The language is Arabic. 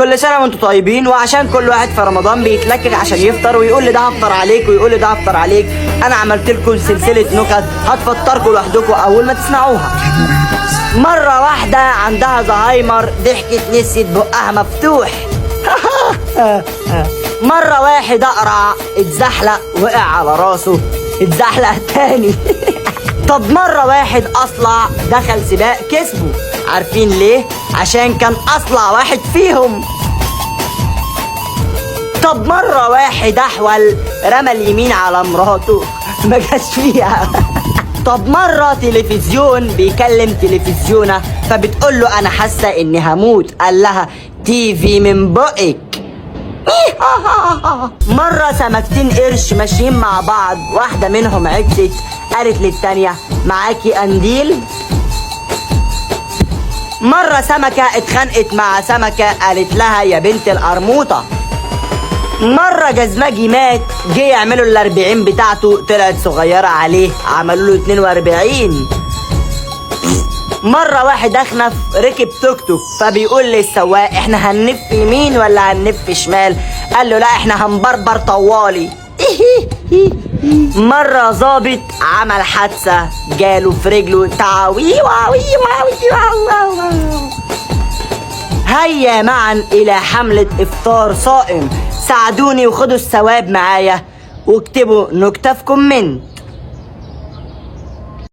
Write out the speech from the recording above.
كل سنه وانتم طيبين. وعشان كل واحد في رمضان بيتلكك عشان يفطر ويقول لي ده هفطر عليك ويقول لي ده هفطر عليك، انا عملت لكم سلسله نكت هتفطركم لوحدكم اول ما تسمعوها. مره واحده عندها زهايمر ضحكت نسيت بقها مفتوح. مره واحد اقرع اتزحلق وقع على راسه اتزحلق تاني. طب مرة واحد أصلع دخل سباق كسبه، عارفين ليه؟ عشان كان أصلع واحد فيهم. طب مرة واحد أحول رمى اليمين على مراته ما جاش فيها. طب مرة تلفزيون بيكلم تلفزيونة فبتقول له أنا حاسة إني هموت، قال لها تيفي من بقك. مرة سمكتين قرش ماشيين مع بعض، واحدة منهم عكست قالت للتانية معاكي قنديل. مرة سمكة اتخانقت مع سمكة قالت لها يا بنت القرموطة. مرة جزمجي مات جه يعملوا ال40 بتاعته طلعت صغيرة عليه عملوا له 42. مرة واحد أخنف ركب توك توك فبيقول للسواق احنا هنلف يمين ولا هنلف شمال؟ قال له لا احنا هنبربر طوالي. مرة ظابط عمل حادثة جاله في رجله تعوي واوي واوي. هيا معا إلى حملة إفطار صائم، ساعدوني وخدوا الثواب معايا واكتبوا نكتة في كومنت.